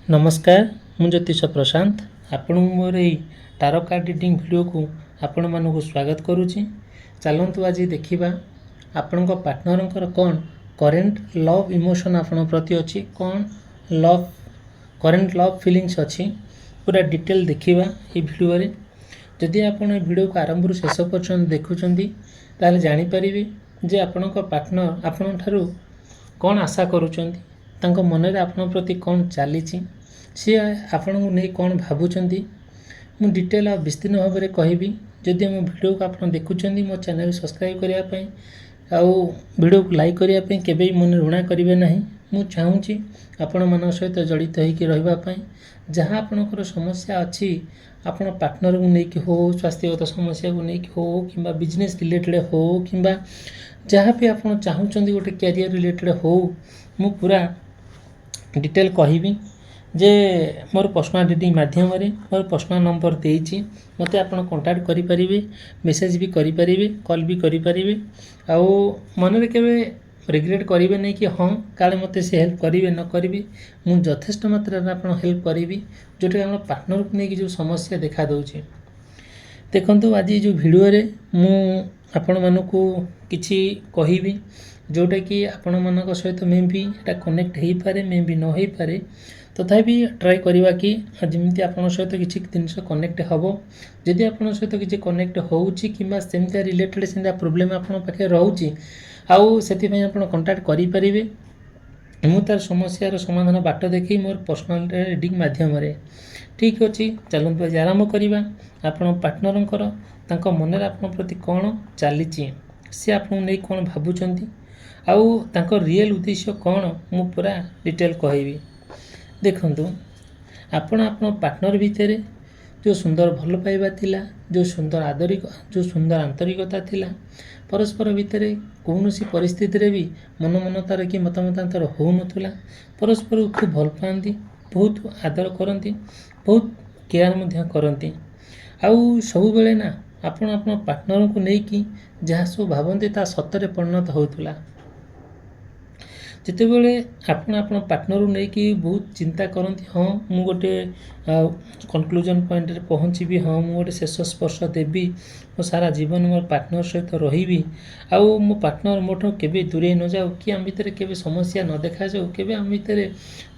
नमस्कार मु ज्योतिष प्रशांत आपण मोर यही टारो कार्ड रीडिंग वीडियो को आपण मानक स्वागत करुच्ची। चलतु आज देखा आपण पार्टनर कौन करेन्ट लव इमोशन आपण प्रति अच्छी कौन लव करेन्ट लव फिलिंग्स अच्छी पूरा डिटेल देखा ये वीडियो रे। जदि आपण वीडियो को आरंभ शेष पर्यंत देखुंत ताले जानीपारे जे आपण पार्टनर आपण ठारू कौन आशा करुँच मन में आपण प्रति कौन चली सी आपण नहीं कौन भावुंट मु डिटेल आ विस्तीर्ण भाव में कहबी। जदि मो वीडियो को आप देखुं मो चैनल सब्सक्राइब करने आउ वीडियो को लाइक करने केवे मन ऋणा करेंगे ना। मु चाहूँगी आपण मान सहित जड़ित होगापी जहाँ आपणकर समस्या अच्छी आपण पार्टनर को लेकिन हो स्वास्थ्यगत समस्या को लेकिन हो कि बिजनेस रिलेटेड हो कि जहाँ भी आप चाहूँगी गोटे कैरियर रिलेटेड हो मु पूरा डिटेल कहबी। जे मोर पर्सनल रीडिंग माध्यम मोर पर्सनल नंबर देती मत आप कांटेक्ट करें मेसेज भी करें कॉल भी करें आउ मन के रिग्रेट करेंगे नहीं कि हाँ काले मत से हेल्प करेंगे न करेंगे मुझे यथेष्ट मात्रा आप हेल्प करी जोटा आम पार्टनर को लेकिन जो समस्या देखा दूचे। देखो आज जो वीडियो रे मु आपण मानक किछि कहबी जोटा कि आपण मान सहित मे भी एटा कनेक्ट हो पारे मे भी न हो पारे तथापि ट्राए करवा कि जमी आप सहित किसी जिनस कनेक्ट हम जदि आप सहित किसी कनेक्ट होमती रिलेटेड से प्रोब्लेम आप रोचे आउ से कंटाक्ट करें मु तार समस्यार समाधान बाट देखी मोर पर्सनल रीडिंग माध्यम ठीक अच्छे। चलते आज आरंभ करवा आपण पार्टनर मन आप प्रति कौन चली सी आपको नहीं कौन भावुंट आउ रियल उद्देश्य कौन मु पूरा डिटेल कहबी। देखंतु आपण पार्टनर भितर जो सुंदर भल पाइबा थिला जो सुंदर आंतरिकता थिला परस्पर भितर कौन सी परिस्थिति रे भी मन मनतार कि मतमतांतर हो नथुला परस्पर खूब भल पाती बहुत आदर करती बहुत केयर मध्य करती आउ सब बेले ना आपण पार्टनर को लेकिन जहाँ सब भावती ता सतरे परिणत होतुला जितेबले आपण पार्टनर नहीं बहुत चिंता करती हाँ मु गोटे कनक्लूजन पॉइंट रे पहुँची हाँ मु गोटे शेष स्पर्श देवी मो सारा जीवन मोर पार्टनर सहित रही आउ मो पार्टनर मोठो केवे दूरे न जाऊ कि आम भितर केवे समस्या न देखा जाऊ केवे आम भितर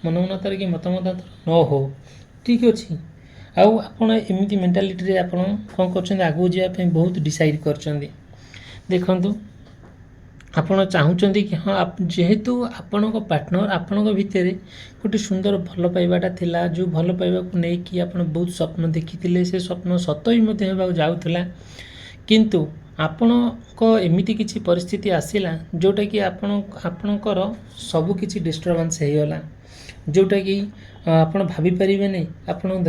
मनमनतार कि मतमत न हो ठीक अच्छे। आउ आपण एमती मेंटालिटी रे आपण कौन कर आगू जावाई बहुत डिसाइड कर देखु आपण चाहूँगी कि हाँ जेहेतु आपण पार्टनर आपण भितर गोटे सुंदर भल पाइबाटा थिला जो भल पाइबा को लेकिन आपण बहुत स्वप्न देखी से स्वप्न सत ही जाऊला किंतु आपण एमती किसी परिस्थिति आसला जोटा कि आपणकर सब किसी डिस्टर्बेंस होगला जोटा कि आपण भाभी पारे नहीं आपण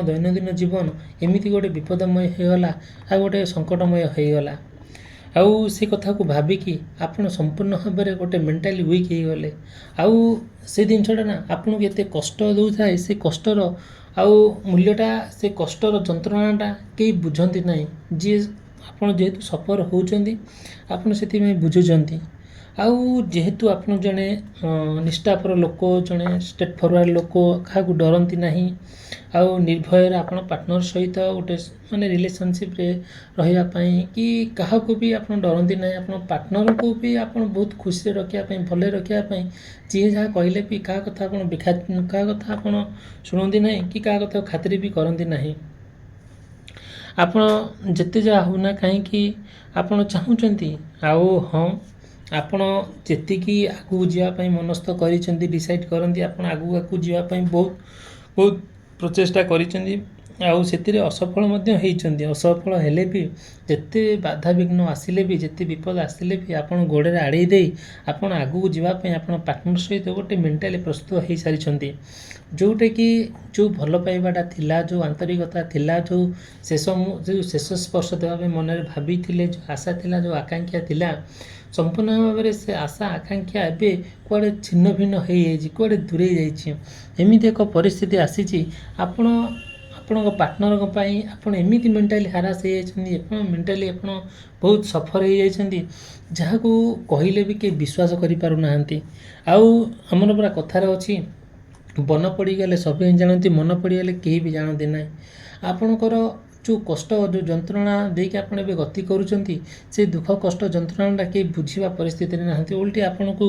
दैनंदिन जीवन एमती गोटे विपदमय होगला आ गोटे संकटमय होगला आउ से कथा को भाविकी आपण संपूर्ण भाव में गोटे मेंटाली वीक हो गले आउ से जिनटा ना आपन को एत कष्ट दौ था से कष्टर आउ मूल्यटा से कष्टर जंत्रणाटा कई बुझती ना जी आपन जेहेतु सफर होती आपन से बुझुंट आउ जेहेतु आपन जड़े निष्ठापर लोक जड़े स्ट्रेट फॉरवर्ड लोक क्या डरती ना आउ निर्भय आप पार्टनर सहित गोटे माने रिलेशनशिप रे रही कि क्या भी आप डरती ना आप पार्टनर को भी आप बहुत खुशी रखापी भले रखापी जी जहाँ कहले भी क्या कथा क्या कथा आप शुणती ना कि क्या कथा खातिर भी करती ना आप जिते जहाँ होना कहीं आप चाहूँगी आउ हाँ आपण जी आगू जावाई मनस्थ कर डिसाइड करती आप आगू आगू जावाई बहुत बहुत प्रचेषा कर असफल होती असफल हेले भी जिते बाधा विघ्न आसिले भी जिते विपद आसिले भी आप गोड़े आड़े दे आप आगू जावाई आप पार्टनर सहित गोटे मेंटाली प्रस्तुत हो सारी जोटा कि जो भल पाइबाटा थिला जो आंतरिकता थिला जो शेष स्पर्श देवाई मन में भाभी जो आशा थिला जो आकांक्षा थिला संपूर्ण भाव में से आशा आकांक्षा एवं कुआड़े छिन्न भिन्न हो कुआड़े दूरे जामती एक परिस्थिति आसी आपण पार्टनर आप एमती मेंटाली हारास हो मेंटाली आप बहुत सफर हो जाती जहाँ को कहले भी कई विश्वास कर पारना आउ आमर पूरा कथार अच्छी ବନ ପଡ଼ିଗଲେ ସଭିଏଁ ଜାଣନ୍ତି, ମନ ପଡ଼ିଗଲେ କେହି ବି ଜାଣନ୍ତି ନାହିଁ। ଆପଣଙ୍କର ଯେଉଁ କଷ୍ଟ, ଯେଉଁ ଯନ୍ତ୍ରଣା ଦେଇକି ଆପଣ ଏବେ ଗତି କରୁଛନ୍ତି, ସେ ଦୁଃଖ କଷ୍ଟ ଯନ୍ତ୍ରଣାଟା କେହି ବୁଝିବା ପରିସ୍ଥିତିରେ ନାହାନ୍ତି। ଓଲଟି ଆପଣଙ୍କୁ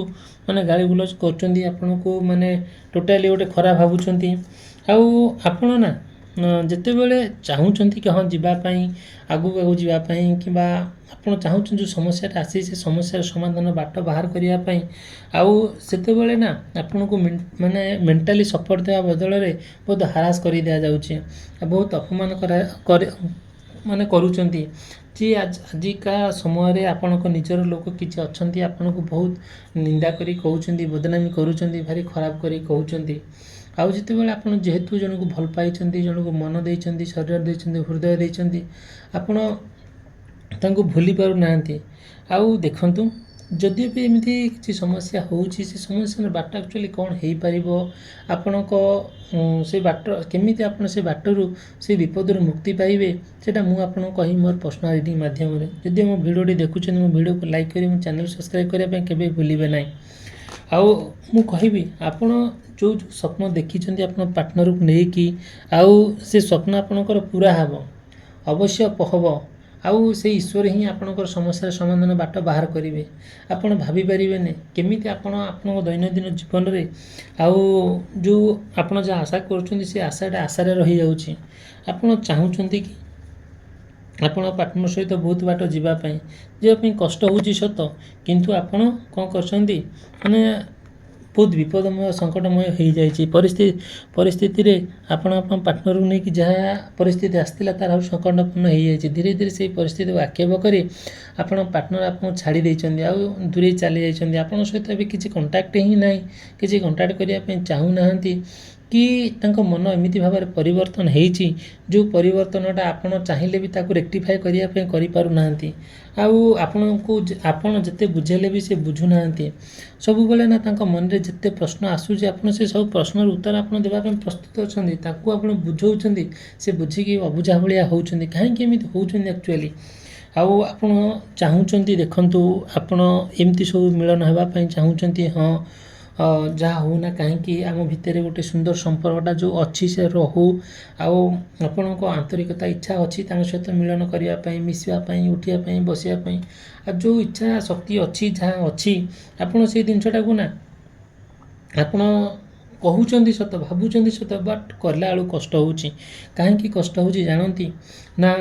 ମାନେ ଗାଳି ଗୁଲଜ କରୁଛନ୍ତି, ଆପଣଙ୍କୁ ମାନେ ଟୋଟାଲି ଗୋଟେ ଖରାପ ଭାବୁଛନ୍ତି। ଆଉ ଆପଣ ନା ଯେତେବେଳେ ଚାହୁଁଛନ୍ତି କି ହଁ ଯିବା ପାଇଁ, ଆଗକୁ ଯିବା ପାଇଁ, କିମ୍ବା ଆପଣ ଚାହୁଁଛନ୍ତି ଯେଉଁ ସମସ୍ୟାଟା ଆସିଛି ସେ ସମସ୍ୟାର ସମାଧାନ ବାଟ ବାହାର କରିବା ପାଇଁ, ଆଉ ସେତେବେଳେ ନା ଆପଣଙ୍କୁ ମାନେ ମେଣ୍ଟାଲି ସପୋର୍ଟ ଦେବା ବଦଳରେ ବହୁତ ହାରାସ କରି ଦିଆଯାଉଛି, ବହୁତ ଅପମାନ ମାନେ କରୁଛନ୍ତି। ଯିଏ ଆଜିକା ସମୟରେ ଆପଣଙ୍କ ନିଜର ଲୋକ କିଛି ଅଛନ୍ତି, ଆପଣଙ୍କୁ ବହୁତ ନିନ୍ଦା କରି କହୁଛନ୍ତି, ବଦନାମୀ କରୁଛନ୍ତି, ଭାରି ଖରାପ କରି କହୁଛନ୍ତି। ଆଉ ଯେତେବେଳେ ଆପଣ ଯେହେତୁ ଜଣକୁ ଭଲ ପାଇଛନ୍ତି, ଜଣକୁ ମନ ଦେଇଛନ୍ତି, ଶରୀର ଦେଇଛନ୍ତି, ହୃଦୟ ଦେଇଛନ୍ତି, ଆପଣ ତାଙ୍କୁ ଭୁଲି ପାରୁନାହାନ୍ତି। ଆଉ ଦେଖନ୍ତୁ, ଯଦି ବି ଏମିତି କିଛି ସମସ୍ୟା ହେଉଛି, ସେ ସମସ୍ୟାର ବାଟ ଆକ୍ଚୁଆଲି କ'ଣ ହେଇପାରିବ, ଆପଣଙ୍କ ସେ ବାଟ କେମିତି ଆପଣ ସେ ବାଟରୁ ସେ ବିପଦରୁ ମୁକ୍ତି ପାଇବେ, ସେଇଟା ମୁଁ ଆପଣଙ୍କୁ କହିବି ମୋର ପର୍ସନାଲ ରିଡ଼ିଂ ମାଧ୍ୟମରେ। ଯଦି ମୋ ଭିଡ଼ିଓଟି ଦେଖୁଛନ୍ତି, ମୋ ଭିଡ଼ିଓକୁ ଲାଇକ୍ କରି ମୋ ଚ୍ୟାନେଲ୍ ସବସ୍କ୍ରାଇବ୍ କରିବା ପାଇଁ କେବେ ଭୁଲିବେ ନାହିଁ। ଆଉ ମୁଁ କହିବି, ଆପଣ ଯେଉଁ ସ୍ୱପ୍ନ ଦେଖିଛନ୍ତି ଆପଣ ପାର୍ଟନରକୁ ନେଇକି, ଆଉ ସେ ସ୍ୱପ୍ନ ଆପଣଙ୍କର ପୁରା ହେବ, ଅବଶ୍ୟ ହେବ। ଆଉ ସେଇ ଈଶ୍ୱର ହିଁ ଆପଣଙ୍କର ସମସ୍ୟାର ସମାଧାନ ବାଟ ବାହାର କରିବେ। ଆପଣ ଭାବିପାରିବେନି କେମିତି ଆପଣ ଆପଣଙ୍କ ଦୈନନ୍ଦିନ ଜୀବନରେ ଆଉ ଯେଉଁ ଆପଣ ଯାହା ଆଶା କରୁଛନ୍ତି ସେ ଆଶାଟା ଆଶାରେ ରହିଯାଉଛି। ଆପଣ ଚାହୁଁଛନ୍ତି କି ଆପଣ ପାର୍ଟନର ସହିତ ବହୁତ ବାଟ ଯିବା ପାଇଁ କଷ୍ଟ ହେଉଛି ସତ, କିନ୍ତୁ ଆପଣ କ'ଣ କରୁଛନ୍ତି, ମାନେ ବହୁତ ବିପଦମୟ ସଙ୍କଟମୟ ହେଇଯାଇଛି ପରିସ୍ଥିତିରେ ଆପଣ ଆପଣଙ୍କ ପାର୍ଟନରକୁ ନେଇକି ଯାହା ପରିସ୍ଥିତି ଆସିଥିଲା ତାର ଆଉ ସଙ୍କଟପୂର୍ଣ୍ଣ ହେଇଯାଇଛି। ଧୀରେ ଧୀରେ ସେଇ ପରିସ୍ଥିତିକୁ ଆକ୍ଷେପ କରି ଆପଣଙ୍କ ପାର୍ଟନର ଆପଣଙ୍କୁ ଛାଡ଼ି ଦେଇଛନ୍ତି, ଆଉ ଦୂରେଇ ଚାଲି ଯାଇଛନ୍ତି। ଆପଣଙ୍କ ସହିତ ଏବେ କିଛି କଣ୍ଟାକ୍ଟ ହିଁ ନାହିଁ, କିଛି କଣ୍ଟାକ୍ଟ କରିବା ପାଇଁ ଚାହୁଁନାହାନ୍ତି, କି ତାଙ୍କ ମନ ଏମିତି ଭାବରେ ପରିବର୍ତ୍ତନ ହେଇଛି ଯେଉଁ ପରିବର୍ତ୍ତନଟା ଆପଣ ଚାହିଁଲେ ବି ତାକୁ ରେକ୍ଟିଫାଏ କରିବା ପାଇଁ କରିପାରୁନାହାନ୍ତି। ଆଉ ଆପଣ ଯେତେ ବୁଝେଇଲେ ବି ସେ ବୁଝୁନାହାନ୍ତି। ସବୁବେଳେ ନା ତାଙ୍କ ମନରେ ଯେତେ ପ୍ରଶ୍ନ ଆସୁଛି, ଆପଣ ସେ ସବୁ ପ୍ରଶ୍ନର ଉତ୍ତର ଆପଣ ଦେବା ପାଇଁ ପ୍ରସ୍ତୁତ ଅଛନ୍ତି, ତାକୁ ଆପଣ ବୁଝାଉଛନ୍ତି, ସେ ବୁଝିକି ଅବୁଝା ଭଳିଆ ହେଉଛନ୍ତି। କାହିଁକି ଏମିତି ହେଉଛନ୍ତି ଆକ୍ଚୁଆଲି? ଆଉ ଆପଣ ଚାହୁଁଛନ୍ତି, ଦେଖନ୍ତୁ, ଆପଣ ଏମିତି ସବୁ ମିଳନ ହେବା ପାଇଁ ଚାହୁଁଛନ୍ତି, ହଁ ଯାହା ହେଉନା କାହିଁକି ଆମ ଭିତରେ ଗୋଟେ ସୁନ୍ଦର ସମ୍ପର୍କଟା ଯେଉଁ ଅଛି ସେ ରହୁ। ଆଉ ଆପଣଙ୍କ ଆନ୍ତରିକତା ଇଚ୍ଛା ଅଛି ତାଙ୍କ ସହିତ ମିଳନ କରିବା ପାଇଁ, ମିଶିବା ପାଇଁ, ଉଠିବା ପାଇଁ, ବସିବା ପାଇଁ, ଆଉ ଯେଉଁ ଇଚ୍ଛା ଶକ୍ତି ଅଛି, ଯାହା ଅଛି, ଆପଣ ସେଇ ଜିନିଷଟାକୁ ନା ଆପଣ କହୁଛନ୍ତି ସତ, ଭାବୁଛନ୍ତି ସତ, ବଟ୍ କଲା ବେଳକୁ କଷ୍ଟ ହେଉଛି। କାହିଁକି କଷ୍ଟ ହେଉଛି ଜାଣନ୍ତି ନା?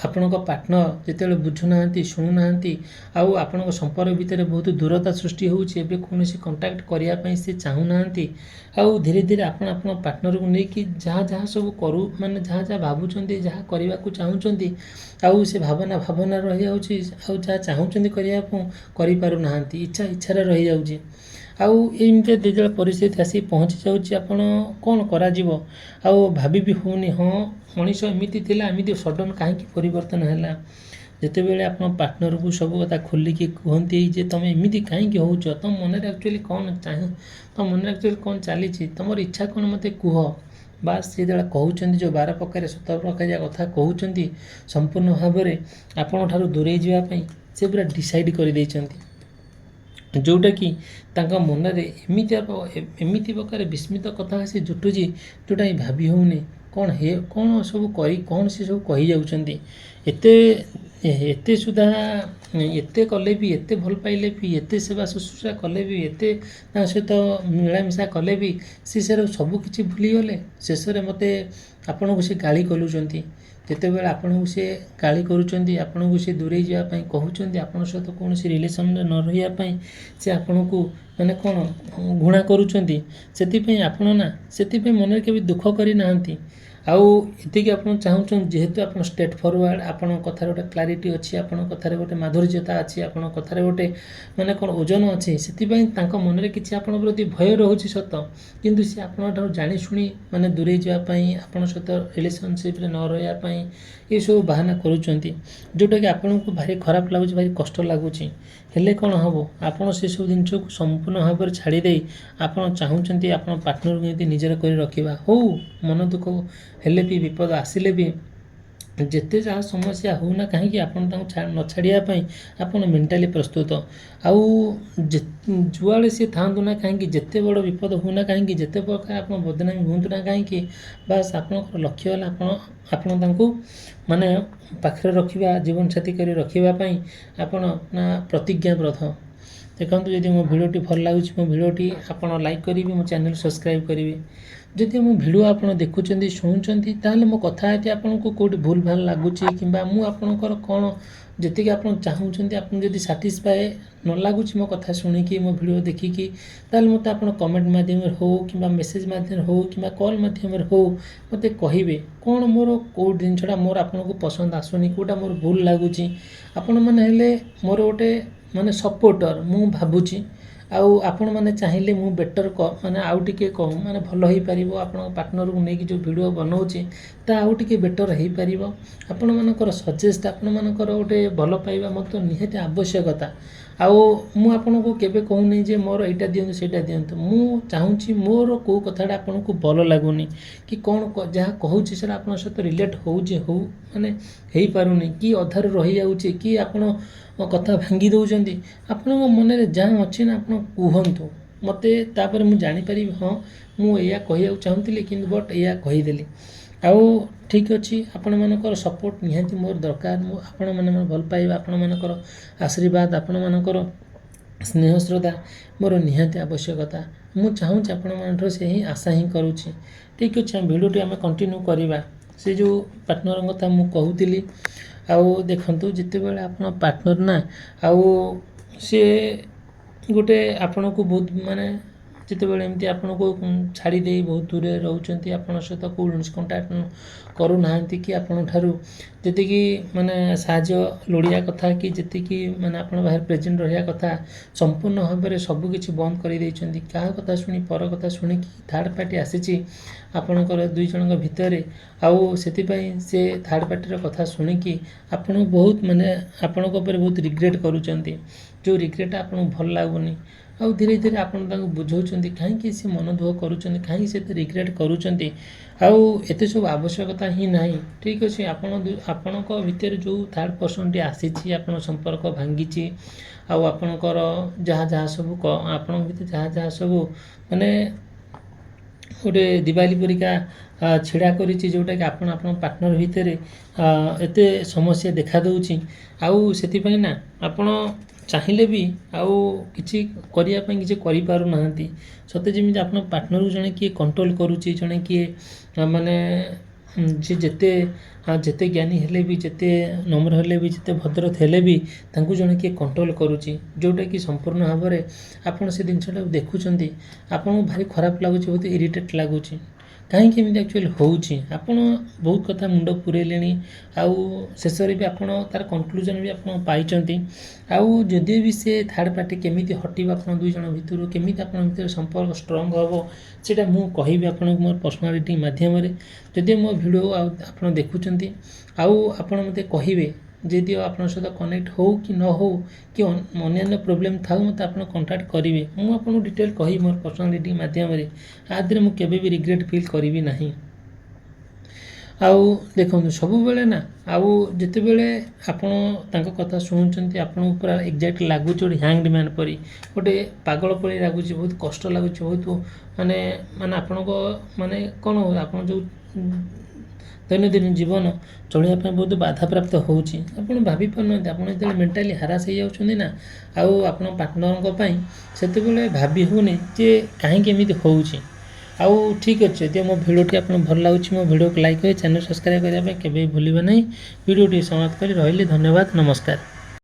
ଆପଣଙ୍କ ପାର୍ଟନର ଯେତେବେଳେ ବୁଝୁନାହାନ୍ତି, ଶୁଣୁନାହାନ୍ତି, ଆଉ ଆପଣଙ୍କ ସମ୍ପର୍କ ଭିତରେ ବହୁତ ଦୂରତା ସୃଷ୍ଟି ହେଉଛି, ଏବେ କୌଣସି କଣ୍ଟାକ୍ଟ କରିବା ପାଇଁ ସେ ଚାହୁଁନାହାନ୍ତି। ଆଉ ଧୀରେ ଧୀରେ ଆପଣ ଆପଣଙ୍କ ପାର୍ଟନରକୁ ନେଇକି ଯାହା ସବୁ ମାନେ ଯାହା ଭାବୁଛନ୍ତି, ଯାହା କରିବାକୁ ଚାହୁଁଛନ୍ତି, ଆଉ ସେ ଭାବନା ରହିଯାଉଛି, ଆଉ ଯାହା ଚାହୁଁଛନ୍ତି କରିବାକୁ କରିପାରୁନାହାନ୍ତି, ଇଚ୍ଛାରେ ରହିଯାଉଛି। ଆଉ ଏମିତି ଯେତେବେଳେ ପରିସ୍ଥିତି ଆସି ପହଞ୍ଚି ଯାଉଛି, ଆପଣ କ'ଣ କରାଯିବ ଆଉ ଭାବି ବି ହେଉନି। ହଁ, ମଣିଷ ଏମିତି ଥିଲା, ଏମିତି ସଡନ୍ କାହିଁକି ପରିବର୍ତ୍ତନ ହେଲା? ଯେତେବେଳେ ଆପଣ ପାର୍ଟନରକୁ ସବୁ କଥା ଖୋଲିକି କୁହନ୍ତି ଯେ ତମେ ଏମିତି କାହିଁକି ହେଉଛ, ତମ ମନରେ ଆକ୍ଚୁଆଲି କ'ଣ କ'ଣ ଚାଲିଛି, ତମର ଇଚ୍ଛା କ'ଣ ମୋତେ କୁହ। ବାସ୍ ସେ ଯେତେବେଳେ କହୁଛନ୍ତି, ଯେଉଁ 12 ପ୍ରକାର 17 ପ୍ରକାରିଆ କଥା କହୁଛନ୍ତି, ସମ୍ପୂର୍ଣ୍ଣ ଭାବରେ ଆପଣଙ୍କଠାରୁ ଦୂରେଇ ଯିବା ପାଇଁ ସେ ପୁରା ଡିସାଇଡ଼୍ କରିଦେଇଛନ୍ତି। ଯେଉଁଟାକି ତାଙ୍କ ମନରେ ଏମିତି ପ୍ରକାର ବିସ୍ମିତ କଥା ଆସି ଜୁଟୁଛି, ଯେଉଁଟା ଭାବି ହେଉନି କ'ଣ ସବୁ କ'ଣ ସେ ସବୁ କହିଯାଉଛନ୍ତି। ଏତେ ସୁଦ୍ଧା ଏତେ କଲେ ବି, ଏତେ ଭଲ ପାଇଲେ ବି, ଏତେ ସେବା ଶୁଶ୍ରୂଷା କଲେ ବି, ଏତେ ତାଙ୍କ ସହିତ ମିଳାମିଶା କଲେ ବି ସେ ସବୁ କିଛି ଭୁଲିଗଲେ। ଶେଷରେ ମୋତେ ଆପଣଙ୍କୁ ସେ ଗାଳି କରୁଛନ୍ତି। ଯେତେବେଳେ ଆପଣଙ୍କୁ ସେ ଗାଳି କରୁଛନ୍ତି, ଆପଣଙ୍କୁ ସେ ଦୂରେଇ ଯିବା ପାଇଁ କହୁଛନ୍ତି, ଆପଣଙ୍କ ସହିତ କୌଣସି ରିଲେସନରେ ନ ରହିବା ପାଇଁ ସେ ଆପଣଙ୍କୁ ମାନେ କ'ଣ ଘୃଣା କରୁଛନ୍ତି, ସେଥିପାଇଁ ମନରେ କେବେ ଦୁଃଖ କରିନାହାନ୍ତି। ଆଉ ଏତିକି ଆପଣ ଚାହୁଁଛନ୍ତି, ଯେହେତୁ ଆପଣ ଷ୍ଟ୍ରେଟ୍ ଫରୱାର୍ଡ଼, ଆପଣଙ୍କ କଥାରେ ଗୋଟେ କ୍ଲାରିଟି ଅଛି, ଆପଣଙ୍କ କଥାରେ ଗୋଟେ ମାଧୁର୍ଯ୍ୟତା ଅଛି, ଆପଣଙ୍କ କଥାରେ ଗୋଟେ ମାନେ କ'ଣ ଓଜନ ଅଛି, ସେଥିପାଇଁ ତାଙ୍କ ମନରେ କିଛି ଆପଣଙ୍କ ପ୍ରତି ଭୟ ରହୁଛି ସତ, କିନ୍ତୁ ସେ ଆପଣଙ୍କଠାରୁ ଜାଣି ଶୁଣି ମାନେ ଦୂରେଇ ଯିବା ପାଇଁ, ଆପଣଙ୍କ ସହିତ ରିଲେସନସିପ୍ରେ ନ ରହିବା ପାଇଁ ଏସବୁ ବାହାନା କରୁଛନ୍ତି, ଯେଉଁଟାକି ଆପଣଙ୍କୁ ଭାରି ଖରାପ ଲାଗୁଛି, ଭାରି କଷ୍ଟ ଲାଗୁଛି। ହେଲେ କ'ଣ ହେବ? ଆପଣ ସେସବୁ ଜିନିଷକୁ ସମ୍ପୂର୍ଣ୍ଣ ଭାବରେ ଛାଡ଼ି ଦେଇ ଆପଣ ଚାହୁଁଛନ୍ତି ଆପଣ ପାର୍ଟନରକୁ ଯେମିତି ନିଜର କରି ରଖିବା। ହଉ, ମନ ଦୁଃଖ ହେଲେ ବି, ବିପଦ ଆସିଲେ ବି ଯେତେ ଯାହା ସମସ୍ୟା ହେଉନା କାହିଁକି ଆପଣ ତାଙ୍କୁ ନ ଛାଡ଼ିବା ପାଇଁ ଆପଣ ମେଣ୍ଟାଲି ପ୍ରସ୍ତୁତ। ଆଉ ଯୁଆଡ଼େ ସିଏ ଥାଆନ୍ତୁ ନା କାହିଁକି, ଯେତେ ବଡ଼ ବିପଦ ହେଉନା କାହିଁକି, ଯେତେ ପ୍ରକାର ଆପଣ ବଦନାମୀ ହୁଅନ୍ତୁ ନା କାହିଁକି, ବାସ୍ ଆପଣଙ୍କର ଲକ୍ଷ୍ୟ ହେଲା ଆପଣ ତାଙ୍କୁ ମାନେ ପାଖରେ ରଖିବା, ଜୀବନସାଥୀ କରି ରଖିବା ପାଇଁ ଆପଣ ନା ପ୍ରତିଜ୍ଞାବଦ୍ଧ। ଦେଖନ୍ତୁ, ଯଦି ମୋ ଭିଡ଼ିଓଟି ଭଲ ଲାଗୁଛି ମୋ ଭିଡ଼ିଓଟି ଆପଣ ଲାଇକ୍ କରିବେ, ମୋ ଚ୍ୟାନେଲ୍ ସବସ୍କ୍ରାଇବ୍ କରିବେ। ଯଦି ମୋ ଭିଡ଼ିଓ ଆପଣ ଦେଖୁଛନ୍ତି ଶୁଣୁଛନ୍ତି ତାହେଲେ ମୋ କଥା ଏଠି ଆପଣଙ୍କୁ କେଉଁଠି ଭୁଲ ଭାଲ ଲାଗୁଛି କିମ୍ବା ମୁଁ ଆପଣଙ୍କର କ'ଣ ଯେତିକି ଆପଣ ଚାହୁଁଛନ୍ତି ଆପଣ ଯଦି ସାଟିସ୍ଫାଏ ନ ଲାଗୁଛି ମୋ କଥା ଶୁଣିକି ମୋ ଭିଡ଼ିଓ ଦେଖିକି, ତାହେଲେ ମୋତେ ଆପଣ କମେଣ୍ଟ ମାଧ୍ୟମରେ ହେଉ କିମ୍ବା ମେସେଜ୍ ମାଧ୍ୟମରେ ହେଉ କିମ୍ବା କଲ୍ ମାଧ୍ୟମରେ ହେଉ ମୋତେ କହିବେ କ'ଣ ମୋର କେଉଁ ଜିନିଷଟା ମୋର ଆପଣଙ୍କୁ ପସନ୍ଦ ଆସୁନି, କେଉଁଟା ମୋର ଭୁଲ ଲାଗୁଛି। ଆପଣମାନେ ହେଲେ ମୋର ଗୋଟେ ମାନେ ସପୋର୍ଟର ମୁଁ ଭାବୁଛି। ଆଉ ଆପଣମାନେ ଚାହିଁଲେ ମୁଁ ବେଟର୍ ମାନେ ଆଉ ଟିକେ ମାନେ ଭଲ ହେଇପାରିବ। ଆପଣଙ୍କ ପାର୍ଟନରକୁ ନେଇକି ଯେଉଁ ଭିଡ଼ିଓ ବନାଉଛି ତା ଆଉ ଟିକେ ବେଟର୍ ହେଇପାରିବ। ଆପଣମାନଙ୍କର ସଜେଷ୍ଟ, ଆପଣମାନଙ୍କର ଗୋଟେ ଭଲ ପାଇବା ମୋତେ ନିହାତି ଆବଶ୍ୟକତା। ଆଉ ମୁଁ ଆପଣଙ୍କୁ କେବେ କହୁନି ଯେ ମୋର ଏଇଟା ଦିଅନ୍ତୁ ସେଇଟା ଦିଅନ୍ତୁ। ମୁଁ ଚାହୁଁଛି ମୋର କେଉଁ କଥାଟା ଆପଣଙ୍କୁ ଭଲ ଲାଗୁନି କି କ'ଣ ଯାହା କହୁଛି ସେଇଟା ଆପଣଙ୍କ ସହିତ ରିଲେଟ୍ ହେଉଛି ମାନେ ହେଇପାରୁନି କି ଅଧାରୁ ରହିଯାଉଛି କି ଆପଣ କଥା ଭାଙ୍ଗି ଦେଉଛନ୍ତି, ଆପଣଙ୍କ ମନରେ ଯାହା ଅଛି ନା ଆପଣ କୁହନ୍ତୁ ମୋତେ, ତାପରେ ମୁଁ ଜାଣିପାରିବି ହଁ ମୁଁ ଏଇଆ କହିବାକୁ ଚାହୁଁଥିଲି କିନ୍ତୁ ବଟ୍ ଏଇଆ କହିଦେଲି। ଆଉ ଠିକ୍ ଅଛି, ଆପଣମାନଙ୍କର ସପୋର୍ଟ ନିହାତି ମୋର ଦରକାର। ମୁଁ ଆପଣମାନଙ୍କର ଭଲ ପାଇବା, ଆପଣମାନଙ୍କର ଆଶୀର୍ବାଦ, ଆପଣମାନଙ୍କର ସ୍ନେହ ଶ୍ରଦ୍ଧା ମୋର ନିହାତି ଆବଶ୍ୟକତା। ମୁଁ ଚାହୁଁଛି ଆପଣମାନଙ୍କର ସେ ହିଁ ଆଶା ହିଁ କରୁଛି। ଠିକ୍ ଅଛି, ଭିଡ଼ିଓଟି ଆମେ କଣ୍ଟିନ୍ୟୁ କରିବା। ସେ ଯେଉଁ ପାର୍ଟନରଙ୍କ କଥା ମୁଁ କହୁଥିଲି, ଆଉ ଦେଖନ୍ତୁ ଯେତେବେଳେ ଆପଣ ପାର୍ଟନର ନା ଆଉ ସିଏ ଗୋଟେ ଆପଣଙ୍କୁ ବହୁତ ମାନେ ଯେତେବେଳେ ଏମିତି ଆପଣଙ୍କୁ ଛାଡ଼ି ଦେଇ ବହୁତ ଦୂରରେ ରହୁଛନ୍ତି, ଆପଣଙ୍କ ସହିତ କୌଣସି କଣ୍ଟାକ୍ଟ କରୁନାହାନ୍ତି କି ଆପଣଙ୍କଠାରୁ ଯେତିକି ମାନେ ସାହାଯ୍ୟ ଲୋଡ଼ିବା କଥା କି ଯେତିକି ମାନେ ଆପଣଙ୍କ ପାଖରେ ପ୍ରେଜେଣ୍ଟ ରହିବା କଥା ସମ୍ପୂର୍ଣ୍ଣ ଭାବରେ ସବୁ କିଛି ବନ୍ଦ କରିଦେଇଛନ୍ତି। କାହା କଥା ଶୁଣି ପର କଥା ଶୁଣିକି ଥାର୍ଡ଼ ପାର୍ଟି ଆସିଛି ଆପଣଙ୍କର ଦୁଇ ଜଣଙ୍କ ଭିତରେ। ଆଉ ସେଥିପାଇଁ ସେ ଥାର୍ଡ଼ ପାର୍ଟିର କଥା ଶୁଣିକି ଆପଣ ବହୁତ ମାନେ ଆପଣଙ୍କ ଉପରେ ବହୁତ ରିଗ୍ରେଟ୍ କରୁଛନ୍ତି। ଯେଉଁ ରିଗ୍ରେଟ୍ଟା ଆପଣଙ୍କୁ ଭଲ ଲାଗୁନି, ଆଉ ଧୀରେ ଧୀରେ ଆପଣ ତାଙ୍କୁ ବୁଝାଉଛନ୍ତି କାହିଁକି ସେ ମନ ଦୁଃଖ କରୁଛନ୍ତି, କାହିଁକି ସେ ରିଗ୍ରେଟ୍ କରୁଛନ୍ତି। ଆଉ ଏତେ ସବୁ ଆବଶ୍ୟକତା ହିଁ ନାହିଁ। ଠିକ୍ ଅଛି, ଆପଣଙ୍କ ଭିତରେ ଯେଉଁ ଥାର୍ଡ଼ ପର୍ସନ୍ଟି ଆସିଛି, ଆପଣଙ୍କ ସମ୍ପର୍କ ଭାଙ୍ଗିଛି, ଆଉ ଆପଣଙ୍କର ଯାହା ସବୁ ଆପଣଙ୍କ ଭିତରେ ଯାହା ସବୁ ମାନେ ଗୋଟେ ଦିବାଲି ପରିକା ଛିଡ଼ା କରିଛି, ଯେଉଁଟାକି ଆପଣଙ୍କ ପାର୍ଟନର ଭିତରେ ଏତେ ସମସ୍ୟା ଦେଖାଦେଉଛି। ଆଉ ସେଥିପାଇଁ ନା ଆପଣ ଚାହିଁଲେ ବି ଆଉ କିଛି କରିବା ପାଇଁ କିଛି କରିପାରୁନାହାନ୍ତି। ସତେ ଯେମିତି ଆପଣ ପାର୍ଟନରକୁ ଜଣେ କିଏ କଣ୍ଟ୍ରୋଲ୍ କରୁଛି, ଜଣେ କିଏ ମାନେ ସେ ଯେତେ ଜ୍ଞାନୀ ହେଲେ ବି, ଯେତେ ନମ୍ର ହେଲେ ବି, ଯେତେ ଭଦ୍ର ହେଲେ ବି ତାଙ୍କୁ ଜଣେ କିଏ କଣ୍ଟ୍ରୋଲ୍ କରୁଛି, ଯେଉଁଟାକି ସମ୍ପୂର୍ଣ୍ଣ ଭାବରେ ଆପଣ ସେ ଜିନିଷଟାକୁ ଦେଖୁଛନ୍ତି ଆପଣଙ୍କୁ ଭାରି ଖରାପ ଲାଗୁଛି, ବହୁତ ଇରିଟେଟ୍ ଲାଗୁଛି। କାହିଁକି ଏମିତି ଆକ୍ଚୁଆଲି ହେଉଛି, ଆପଣ ବହୁତ କଥା ମୁଣ୍ଡ ପୁରେଇଲେଣି ଆଉ ଶେଷରେ ବି ଆପଣ ତା'ର କନକ୍ଲୁଜନ୍ ବି ଆପଣ ପାଇଛନ୍ତି। ଆଉ ଯଦି ବି ସେ ଥାର୍ଡ଼ ପାର୍ଟି କେମିତି ହଟିବ ଆପଣ ଦୁଇ ଜଣ ଭିତରୁ, କେମିତି ଆପଣଙ୍କ ଭିତରେ ସମ୍ପର୍କ ଷ୍ଟ୍ରଙ୍ଗ ହେବ ସେଇଟା ମୁଁ କହିବି ଆପଣଙ୍କୁ ମୋର ପର୍ସନାଲିଟି ମାଧ୍ୟମରେ। ଯଦି ମୋ ଭିଡ଼ିଓ ଆଉ ଆପଣ ଦେଖୁଛନ୍ତି ଆଉ ଆପଣ ମୋତେ କହିବେ ଯଦି ଆପଣଙ୍କ ସହିତ କନେକ୍ଟ ହେଉ କି ନ ହେଉ କି ଅନ୍ୟାନ୍ୟ ପ୍ରୋବ୍ଲେମ୍ ଥାଉ ମୋତେ ଆପଣ କଣ୍ଟାକ୍ଟ କରିବେ, ମୁଁ ଆପଣଙ୍କୁ ଡିଟେଲ୍ କହିବି ମୋର ପର୍ସନାଲିଟି ମାଧ୍ୟମରେ। ଆ ଦେହରେ ମୁଁ କେବେ ବି ରିଗ୍ରେଟ୍ ଫିଲ୍ କରିବି ନାହିଁ। ଆଉ ଦେଖନ୍ତୁ ସବୁବେଳେ ନା ଆଉ ଯେତେବେଳେ ଆପଣ ତାଙ୍କ କଥା ଶୁଣୁଛନ୍ତି ଆପଣଙ୍କୁ ପୁରା ଏକ୍ଜାକ୍ଟ ଲାଗୁଛି ଗୋଟେ ହ୍ୟାଙ୍ଗଡ୍ ମ୍ୟାନ୍ ପରି, ଗୋଟେ ପାଗଳ ପରି ଲାଗୁଛି, ବହୁତ କଷ୍ଟ ଲାଗୁଛି, ବହୁତ ମାନେ ଆପଣଙ୍କ ମାନେ କ'ଣ ଆପଣ ଯେଉଁ ଦୈନନ୍ଦିନ ଜୀବନ ଚଳିବା ପାଇଁ ବହୁତ ବାଧାପ୍ରାପ୍ତ ହେଉଛି। ଆପଣ ଭାବିପାରୁନାହାନ୍ତି, ଆପଣ ଯେତେବେଳେ ମେଣ୍ଟାଲି ହାରାସ୍ ହେଇଯାଉଛନ୍ତି ନା ଆଉ ଆପଣ ପାର୍ଟନରଙ୍କ ପାଇଁ, ସେତେବେଳେ ଭାବି ହେଉନି ଯେ କାହିଁକି ଏମିତି ହେଉଛି। ଆଉ ଠିକ୍ ଅଛି, ଯଦି ମୋ ଭିଡ଼ିଓଟି ଆପଣଙ୍କୁ ଭଲ ଲାଗୁଛି ମୋ ଭିଡ଼ିଓକୁ ଲାଇକ୍ କରି ଚ୍ୟାନେଲ୍ ସବସ୍କ୍ରାଇବ୍ କରିବା ପାଇଁ କେବେ ଭୁଲିବେ ନାହିଁ। ଭିଡ଼ିଓଟି ସମାପ୍ତ କରି ରହିଲି, ଧନ୍ୟବାଦ, ନମସ୍କାର।